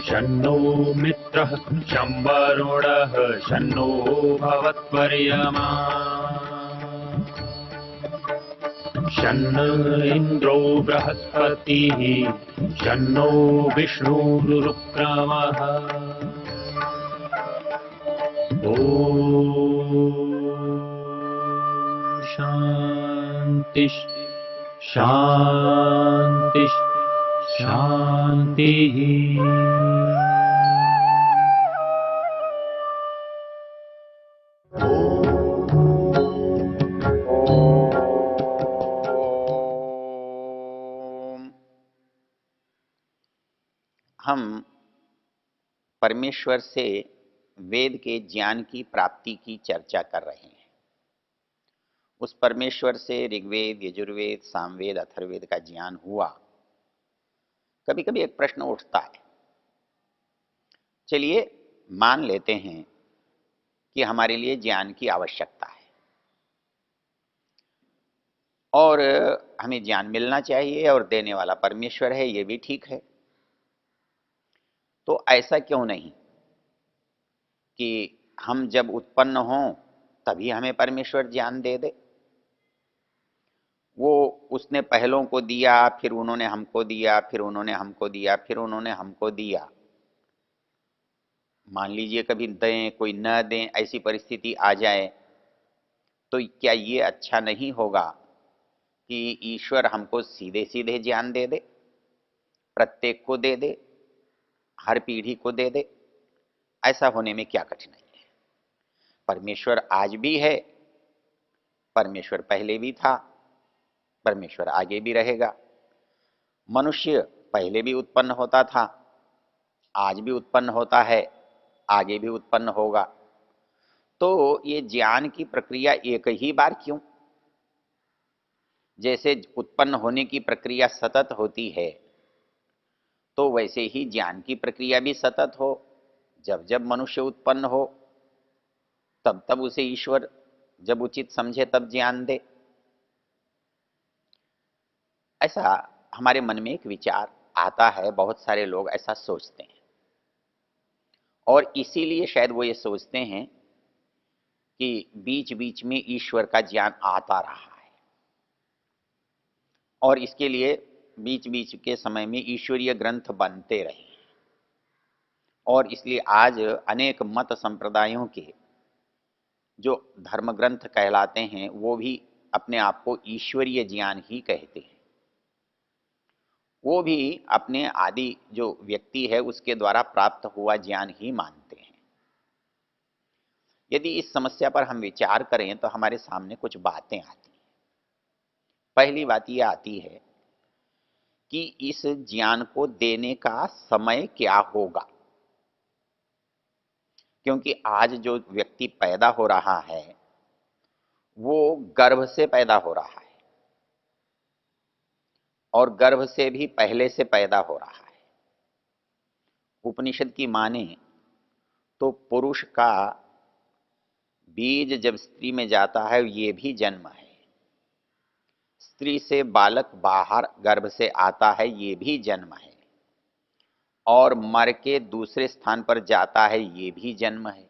शन्नो मित्रः शं वरुणः शन्नो भवत्वर्यमा शन्न इन्द्रो बृहस्पतिः शन्नो विष्णुरुक्रमः ॐ शान्ति शान्ति शान्तिः। हम परमेश्वर से वेद के ज्ञान की प्राप्ति की चर्चा कर रहे हैं। उस परमेश्वर से ऋग्वेद, यजुर्वेद, सामवेद, अथर्ववेद का ज्ञान हुआ। कभी कभी एक प्रश्न उठता है, चलिए मान लेते हैं कि हमारे लिए ज्ञान की आवश्यकता है और हमें ज्ञान मिलना चाहिए और देने वाला परमेश्वर है, ये भी ठीक है। तो ऐसा क्यों नहीं कि हम जब उत्पन्न हों तभी हमें परमेश्वर ज्ञान दे दे। वो उसने पहलों को दिया, फिर उन्होंने हमको दिया, फिर उन्होंने हमको दिया, फिर उन्होंने हमको दिया। मान लीजिए कभी दें कोई न दें, ऐसी परिस्थिति आ जाए तो क्या ये अच्छा नहीं होगा कि ईश्वर हमको सीधे सीधे ज्ञान दे दे, प्रत्येक को दे दे, हर पीढ़ी को दे दे? ऐसा होने में क्या कठिनाई है? परमेश्वर आज भी है, परमेश्वर पहले भी था, परमेश्वर आगे भी रहेगा। मनुष्य पहले भी उत्पन्न होता था, आज भी उत्पन्न होता है, आगे भी उत्पन्न होगा। तो ये ज्ञान की प्रक्रिया एक ही बार क्यों? जैसे उत्पन्न होने की प्रक्रिया सतत होती है, तो वैसे ही ज्ञान की प्रक्रिया भी सतत हो। जब जब मनुष्य उत्पन्न हो तब तब उसे ईश्वर जब उचित समझे तब ज्ञान दे। ऐसा हमारे मन में एक विचार आता है, बहुत सारे लोग ऐसा सोचते हैं और इसीलिए शायद वो ये सोचते हैं कि बीच बीच में ईश्वर का ज्ञान आता रहा है और इसके लिए बीच बीच के समय में ईश्वरीय ग्रंथ बनते रहे और इसलिए आज अनेक मत संप्रदायों के जो धर्म ग्रंथ कहलाते हैं वो भी अपने आप को ईश्वरीय ज्ञान ही कहते हैं। वो भी अपने आदि जो व्यक्ति है उसके द्वारा प्राप्त हुआ ज्ञान ही मानते हैं। यदि इस समस्या पर हम विचार करें तो हमारे सामने कुछ बातें आती हैं। पहली बात यह आती है कि इस ज्ञान को देने का समय क्या होगा, क्योंकि आज जो व्यक्ति पैदा हो रहा है वो गर्भ से पैदा हो रहा है और गर्भ से भी पहले से पैदा हो रहा है। उपनिषद की माने तो पुरुष का बीज जब स्त्री में जाता है ये भी जन्म है, स्त्री से बालक बाहर गर्भ से आता है ये भी जन्म है, और मर के दूसरे स्थान पर जाता है ये भी जन्म है।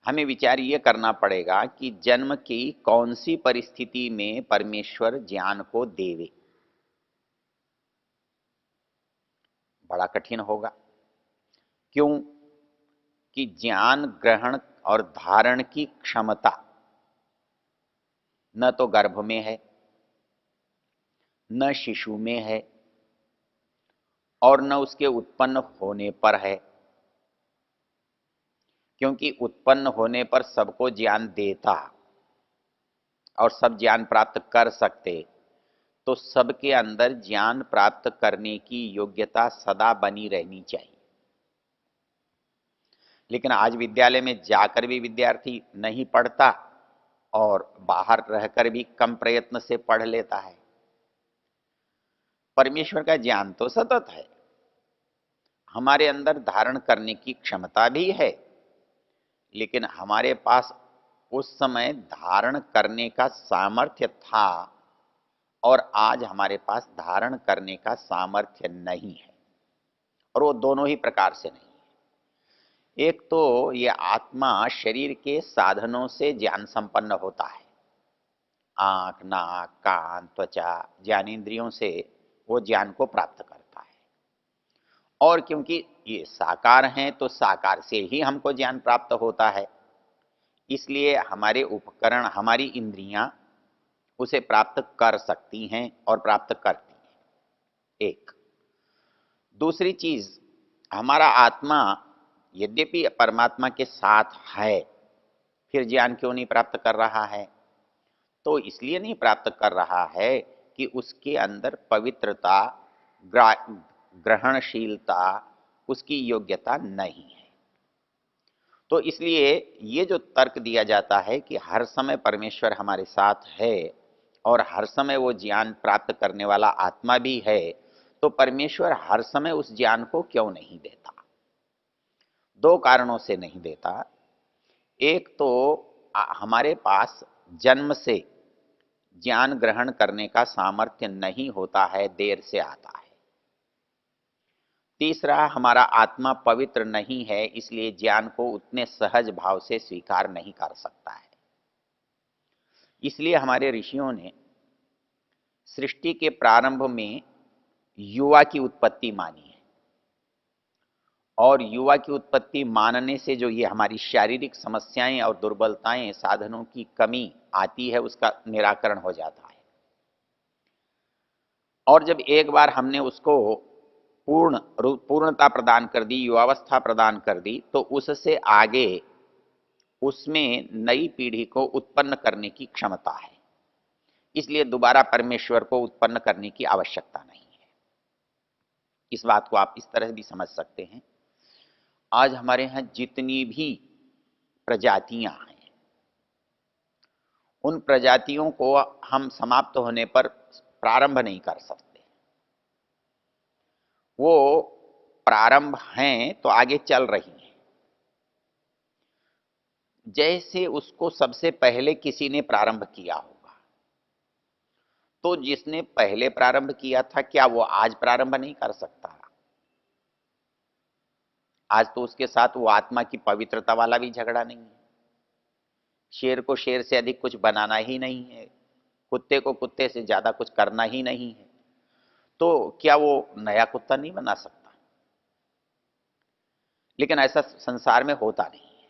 हमें विचार ये करना पड़ेगा कि जन्म की कौन सी परिस्थिति में परमेश्वर ज्ञान को देवे। बड़ा कठिन होगा, क्यों कि ज्ञान ग्रहण और धारण की क्षमता न तो गर्भ में है, न शिशु में है और न उसके उत्पन्न होने पर है। क्योंकि उत्पन्न होने पर सबको ज्ञान देता और सब ज्ञान प्राप्त कर सकते, तो सबके अंदर ज्ञान प्राप्त करने की योग्यता सदा बनी रहनी चाहिए। लेकिन आज विद्यालय में जाकर भी विद्यार्थी नहीं पढ़ता और बाहर रहकर भी कम प्रयत्न से पढ़ लेता है। परमेश्वर का ज्ञान तो सतत है, हमारे अंदर धारण करने की क्षमता भी है, लेकिन हमारे पास उस समय धारण करने का सामर्थ्य था और आज हमारे पास धारण करने का सामर्थ्य नहीं है, और वो दोनों ही प्रकार से नहीं है। एक तो ये आत्मा शरीर के साधनों से ज्ञान संपन्न होता है, आंख, नाक, कान, त्वचा, ज्ञानेंद्रियों से वो ज्ञान को प्राप्त करता है। और क्योंकि ये साकार हैं तो साकार से ही हमको ज्ञान प्राप्त होता है, इसलिए हमारे उपकरण, हमारी इंद्रियां उसे प्राप्त कर सकती हैं और प्राप्त करती हैं। एक दूसरी चीज, हमारा आत्मा यद्यपि परमात्मा के साथ है, फिर ज्ञान क्यों नहीं प्राप्त कर रहा है? तो इसलिए नहीं प्राप्त कर रहा है कि उसके अंदर पवित्रता, ग्रहणशीलता, उसकी योग्यता नहीं है। तो इसलिए ये जो तर्क दिया जाता है कि हर समय परमेश्वर हमारे साथ है और हर समय वो ज्ञान प्राप्त करने वाला आत्मा भी है, तो परमेश्वर हर समय उस ज्ञान को क्यों नहीं देता? दो कारणों से नहीं देता। एक तो हमारे पास जन्म से ज्ञान ग्रहण करने का सामर्थ्य नहीं होता है, देर से आता है। तीसरा, हमारा आत्मा पवित्र नहीं है, इसलिए ज्ञान को उतने सहज भाव से स्वीकार नहीं कर सकता है। इसलिए हमारे ऋषियों ने सृष्टि के प्रारंभ में युवा की उत्पत्ति मानी है, और युवा की उत्पत्ति मानने से जो ये हमारी शारीरिक समस्याएं और दुर्बलताएं, साधनों की कमी आती है, उसका निराकरण हो जाता है। और जब एक बार हमने उसको पूर्णता प्रदान कर दी, युवावस्था प्रदान कर दी, तो उससे आगे उसमें नई पीढ़ी को उत्पन्न करने की क्षमता है। इसलिए दोबारा परमेश्वर को उत्पन्न करने की आवश्यकता नहीं है। इस बात को आप इस तरह भी समझ सकते हैं। आज हमारे यहाँ जितनी भी प्रजातियां हैं, उन प्रजातियों को हम समाप्त होने पर प्रारंभ नहीं कर सकते। वो प्रारंभ हैं तो आगे चल रही हैं। जैसे उसको सबसे पहले किसी ने प्रारंभ किया होगा, तो जिसने पहले प्रारंभ किया था, क्या वो आज प्रारंभ नहीं कर सकता? आज तो उसके साथ वो आत्मा की पवित्रता वाला भी झगड़ा नहीं है। शेर को शेर से अधिक कुछ बनाना ही नहीं है, कुत्ते को कुत्ते से ज्यादा कुछ करना ही नहीं है, तो क्या वो नया कुत्ता नहीं बना सकता? लेकिन ऐसा संसार में होता नहीं है।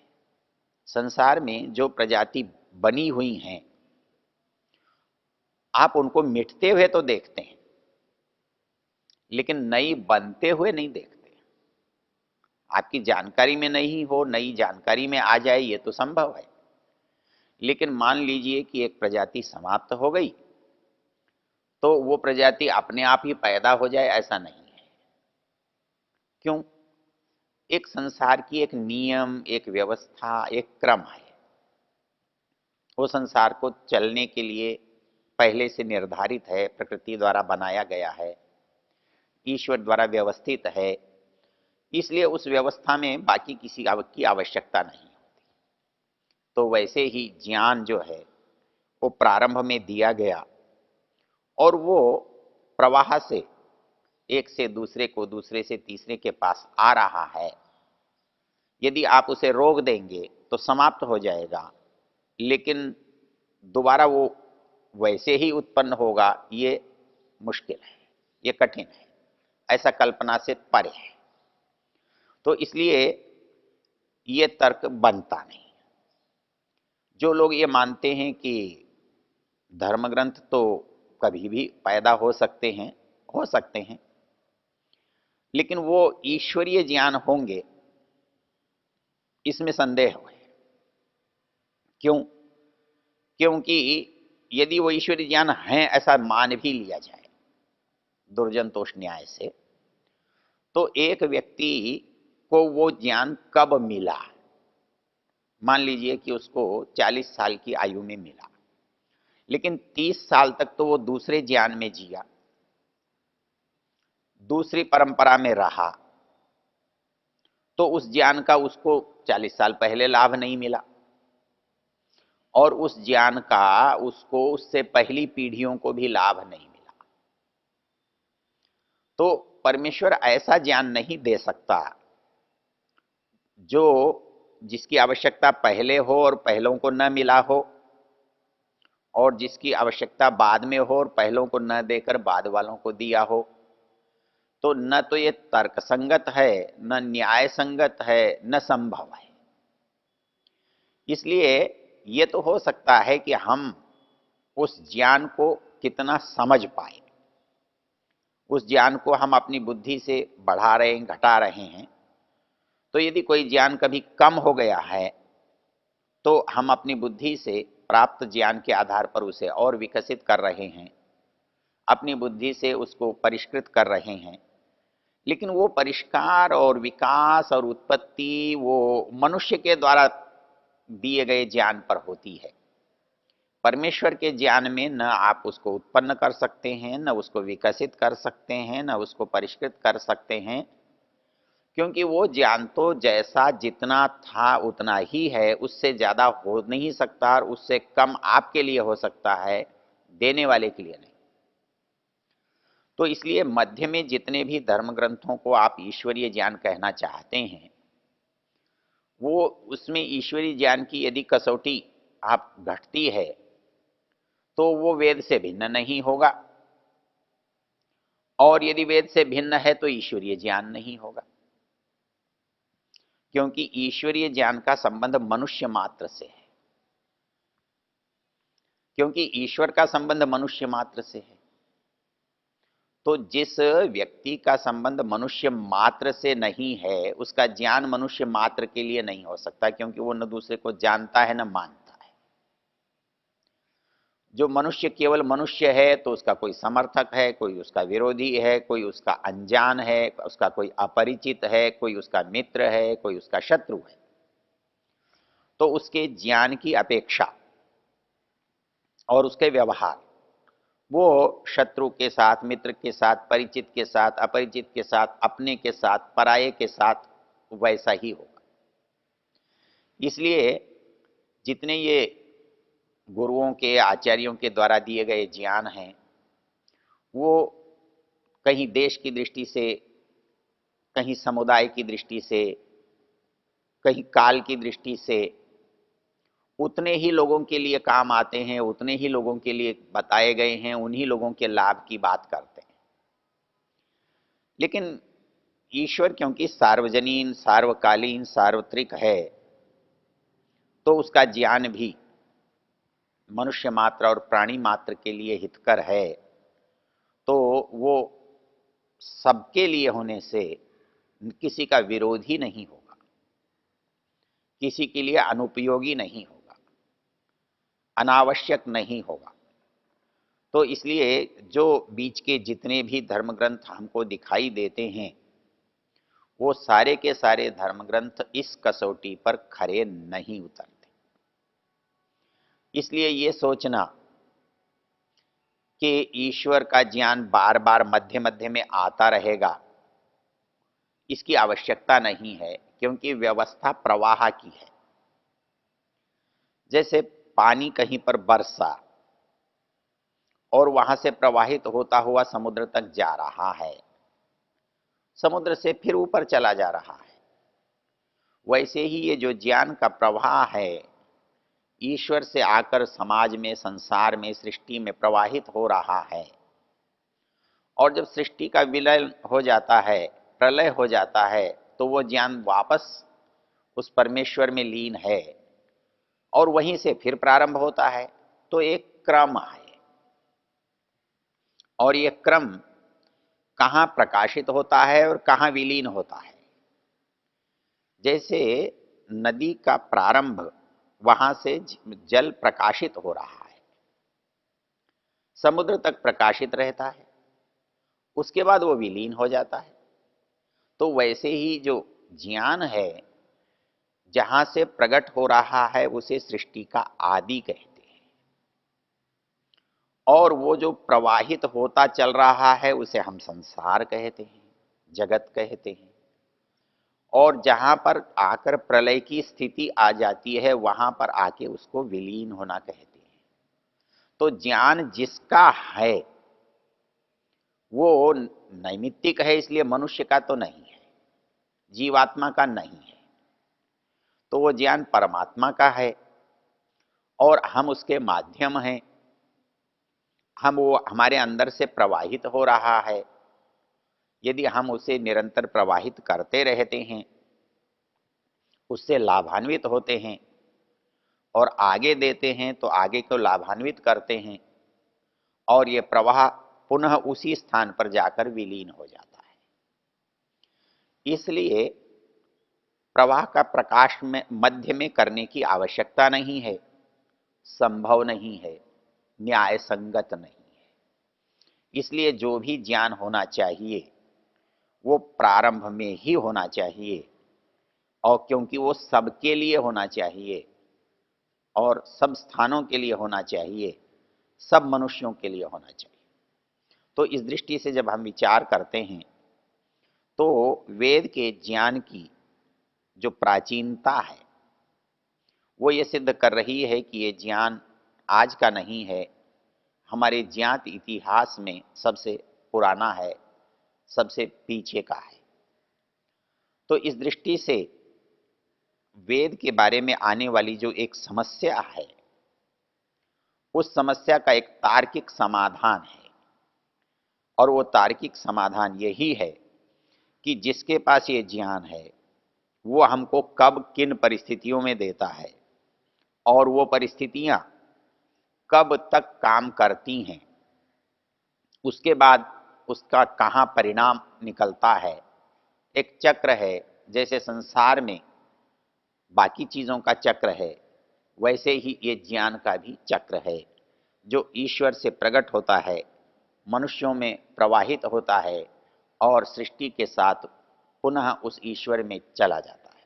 संसार में जो प्रजाति बनी हुई हैं, आप उनको मिटते हुए तो देखते हैं, लेकिन नई बनते हुए नहीं देखते। आपकी जानकारी में नहीं हो, नई जानकारी में आ जाए, ये तो संभव है। लेकिन मान लीजिए कि एक प्रजाति समाप्त हो गई, तो वो प्रजाति अपने आप ही पैदा हो जाए, ऐसा नहीं है। क्यों? एक संसार की एक नियम, एक व्यवस्था, एक क्रम है। वो संसार को चलने के लिए पहले से निर्धारित है, प्रकृति द्वारा बनाया गया है, ईश्वर द्वारा व्यवस्थित है। इसलिए उस व्यवस्था में बाकी किसी की आवश्यकता नहीं होती। तो वैसे ही ज्ञान जो है वो प्रारंभ में दिया गया, और वो प्रवाह से एक से दूसरे को, दूसरे से तीसरे के पास आ रहा है। यदि आप उसे रोक देंगे तो समाप्त हो जाएगा, लेकिन दोबारा वो वैसे ही उत्पन्न होगा, ये मुश्किल है, ये कठिन है, ऐसा कल्पना से परे है। तो इसलिए ये तर्क बनता नहीं। जो लोग ये मानते हैं कि धर्म ग्रंथ तो कभी भी पैदा हो सकते हैं, हो सकते हैं, लेकिन वो ईश्वरीय ज्ञान होंगे, इसमें संदेह है। क्यों? क्योंकि यदि वो ईश्वरीय ज्ञान है, ऐसा मान भी लिया जाए दुर्जनतोष न्याय से, तो एक व्यक्ति को वो ज्ञान कब मिला? मान लीजिए कि उसको 40 साल की आयु में मिला, लेकिन 30 साल तक तो वो दूसरे ज्ञान में जिया, दूसरी परंपरा में रहा, तो उस ज्ञान का उसको 40 साल पहले लाभ नहीं मिला। और उस ज्ञान का उसको उससे पहली पीढ़ियों को भी लाभ नहीं मिला। तो परमेश्वर ऐसा ज्ञान नहीं दे सकता जो जिसकी आवश्यकता पहले हो और पहलों को न मिला हो, और जिसकी आवश्यकता बाद में हो और पहलों को न देकर बाद वालों को दिया हो। तो न तो ये तर्कसंगत है, न न्याय संगत है, न संभव है। इसलिए ये तो हो सकता है कि हम उस ज्ञान को कितना समझ पाए, उस ज्ञान को हम अपनी बुद्धि से बढ़ा रहे हैं, घटा रहे हैं। तो यदि कोई ज्ञान कभी कम हो गया है तो हम अपनी बुद्धि से प्राप्त ज्ञान के आधार पर उसे और विकसित कर रहे हैं, अपनी बुद्धि से उसको परिष्कृत कर रहे हैं। लेकिन वो परिष्कार और विकास और उत्पत्ति वो मनुष्य के द्वारा दिए गए ज्ञान पर होती है। परमेश्वर के ज्ञान में न आप उसको उत्पन्न कर सकते हैं, न उसको विकसित कर सकते हैं, न उसको परिष्कृत कर सकते हैं, क्योंकि वो ज्ञान तो जैसा जितना था उतना ही है, उससे ज्यादा हो नहीं सकता और उससे कम आपके लिए हो सकता है, देने वाले के लिए नहीं। तो इसलिए मध्य में जितने भी धर्म ग्रंथों को आप ईश्वरीय ज्ञान कहना चाहते हैं, वो उसमें ईश्वरीय ज्ञान की यदि कसौटी आप घटती है तो वो वेद से भिन्न नहीं होगा, और यदि वेद से भिन्न है तो ईश्वरीय ज्ञान नहीं होगा, क्योंकि ईश्वरीय ज्ञान का संबंध मनुष्य मात्र से है। क्योंकि ईश्वर का संबंध मनुष्य मात्र से है, तो जिस व्यक्ति का संबंध मनुष्य मात्र से नहीं है उसका ज्ञान मनुष्य मात्र के लिए नहीं हो सकता, क्योंकि वो न दूसरे को जानता है न मानता है। जो मनुष्य केवल मनुष्य है तो उसका कोई समर्थक है, कोई उसका विरोधी है, कोई उसका अनजान है, उसका कोई अपरिचित है, कोई उसका मित्र है, कोई उसका शत्रु है। तो उसके ज्ञान की अपेक्षा और उसके व्यवहार वो शत्रु के साथ, मित्र के साथ, परिचित के साथ, अपरिचित के साथ, अपने के साथ, पराये के साथ वैसा ही होगा। इसलिए जितने ये गुरुओं के, आचार्यों के द्वारा दिए गए ज्ञान हैं, वो कहीं देश की दृष्टि से, कहीं समुदाय की दृष्टि से, कहीं काल की दृष्टि से उतने ही लोगों के लिए काम आते हैं, उतने ही लोगों के लिए बताए गए हैं, उन्हीं लोगों के लाभ की बात करते हैं। लेकिन ईश्वर क्योंकि सार्वजनीन, सार्वकालीन, सार्वत्रिक है, तो उसका ज्ञान भी मनुष्य मात्र और प्राणी मात्र के लिए हितकर है। तो वो सबके लिए होने से किसी का विरोधी नहीं होगा, किसी के लिए अनुपयोगी नहीं होगा, अनावश्यक नहीं होगा। तो इसलिए जो बीच के जितने भी धर्म ग्रंथ हमको दिखाई देते हैं, वो सारे के सारे धर्म ग्रंथ इस कसौटी पर खरे नहीं उतरते। इसलिए ये सोचना कि ईश्वर का ज्ञान बार बार मध्य मध्य में आता रहेगा, इसकी आवश्यकता नहीं है, क्योंकि व्यवस्था प्रवाह की है। जैसे पानी कहीं पर बरसा और वहां से प्रवाहित होता हुआ समुद्र तक जा रहा है, समुद्र से फिर ऊपर चला जा रहा है, वैसे ही ये जो ज्ञान का प्रवाह है ईश्वर से आकर समाज में, संसार में, सृष्टि में प्रवाहित हो रहा है। और जब सृष्टि का विलय हो जाता है, प्रलय हो जाता है, तो वो ज्ञान वापस उस परमेश्वर में लीन है और वहीं से फिर प्रारंभ होता है। तो एक क्रम है, और ये क्रम कहाँ प्रकाशित होता है और कहाँ विलीन होता है। जैसे नदी का प्रारंभ, वहां से जल प्रकाशित हो रहा है, समुद्र तक प्रकाशित रहता है, उसके बाद वो विलीन हो जाता है। तो वैसे ही जो ज्ञान है जहां से प्रकट हो रहा है उसे सृष्टि का आदि कहते हैं, और वो जो प्रवाहित होता चल रहा है उसे हम संसार कहते हैं, जगत कहते हैं। और जहां पर आकर प्रलय की स्थिति आ जाती है वहां पर आके उसको विलीन होना कहते हैं। तो ज्ञान जिसका है वो नैमित्तिक है, इसलिए मनुष्य का तो नहीं है, जीवात्मा का नहीं है। तो वो ज्ञान परमात्मा का है और हम उसके माध्यम हैं। हम वो हमारे अंदर से प्रवाहित हो रहा है। यदि हम उसे निरंतर प्रवाहित करते रहते हैं, उससे लाभान्वित होते हैं और आगे देते हैं तो आगे को लाभान्वित करते हैं और ये प्रवाह पुनः उसी स्थान पर जाकर विलीन हो जाता है। इसलिए प्रवाह का प्रकाश में मध्य में करने की आवश्यकता नहीं है, संभव नहीं है, न्याय संगत नहीं है। इसलिए जो भी ज्ञान होना चाहिए वो प्रारंभ में ही होना चाहिए, और क्योंकि वो सबके लिए होना चाहिए और सब स्थानों के लिए होना चाहिए, सब मनुष्यों के लिए होना चाहिए। तो इस दृष्टि से जब हम विचार करते हैं तो वेद के ज्ञान की जो प्राचीनता है वो ये सिद्ध कर रही है कि ये ज्ञान आज का नहीं है, हमारे ज्ञात इतिहास में सबसे पुराना है, सबसे पीछे का है। तो इस दृष्टि से वेद के बारे में आने वाली जो एक समस्या है उस समस्या का एक तार्किक समाधान है, और वो तार्किक समाधान यही है कि जिसके पास ये ज्ञान है वो हमको कब किन परिस्थितियों में देता है और वो परिस्थितियां कब तक काम करती हैं, उसके बाद उसका कहाँ परिणाम निकलता है। एक चक्र है, जैसे संसार में बाकी चीज़ों का चक्र है वैसे ही ये ज्ञान का भी चक्र है, जो ईश्वर से प्रकट होता है, मनुष्यों में प्रवाहित होता है और सृष्टि के साथ पुनः उस ईश्वर में चला जाता है।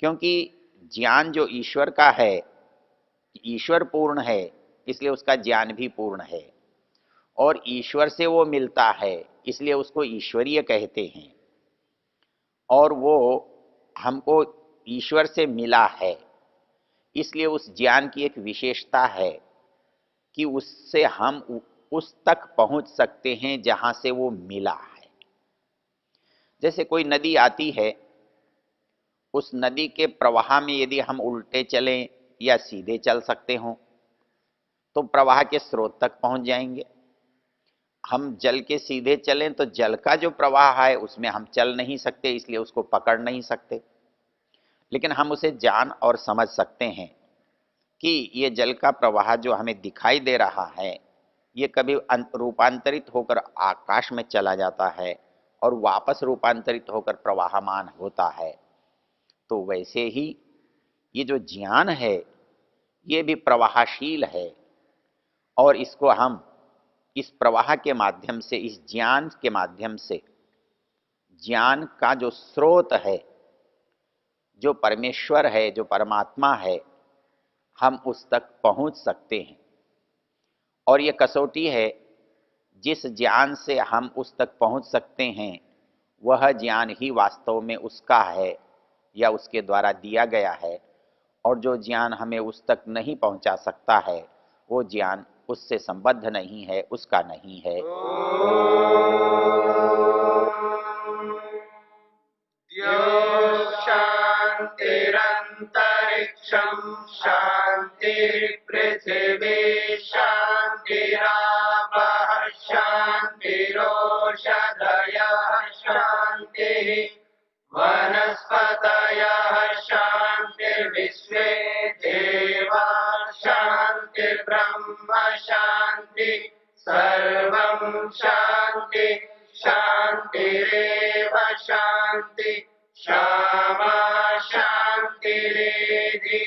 क्योंकि ज्ञान जो ईश्वर का है, ईश्वर पूर्ण है, इसलिए उसका ज्ञान भी पूर्ण है, और ईश्वर से वो मिलता है इसलिए उसको ईश्वरीय कहते हैं। और वो हमको ईश्वर से मिला है इसलिए उस ज्ञान की एक विशेषता है कि उससे हम उस तक पहुंच सकते हैं जहां से वो मिला है। जैसे कोई नदी आती है, उस नदी के प्रवाह में यदि हम उल्टे चलें या सीधे चल सकते हों तो प्रवाह के स्रोत तक पहुंच जाएंगे। हम जल के सीधे चलें तो जल का जो प्रवाह है उसमें हम चल नहीं सकते, इसलिए उसको पकड़ नहीं सकते। लेकिन हम उसे जान और समझ सकते हैं कि ये जल का प्रवाह जो हमें दिखाई दे रहा है ये कभी रूपांतरित होकर आकाश में चला जाता है और वापस रूपांतरित होकर प्रवाहमान होता है। तो वैसे ही ये जो ज्ञान है ये भी प्रवाहशील है, और इसको हम इस प्रवाह के माध्यम से, इस ज्ञान के माध्यम से, ज्ञान का जो स्रोत है, जो परमेश्वर है, जो परमात्मा है, हम उस तक पहुंच सकते हैं। और ये कसौटी है, जिस ज्ञान से हम उस तक पहुंच सकते हैं वह ज्ञान ही वास्तव में उसका है या उसके द्वारा दिया गया है, और जो ज्ञान हमें उस तक नहीं पहुंचा सकता है वो ज्ञान उससे संबद्ध नहीं है, उसका नहीं है। शान्तिरन्तरिक्षं शान्तिर्पृथिवी शान्तिरापः शान्तिरोषधयः शान्तिः वनस्पतयः शान्तिर्विश्वे देवा शान्तिर्ब्रह्म शान्ति सर्वं शान्ति शान्तिरेव शान्ति क्षमा शान्तिरेधि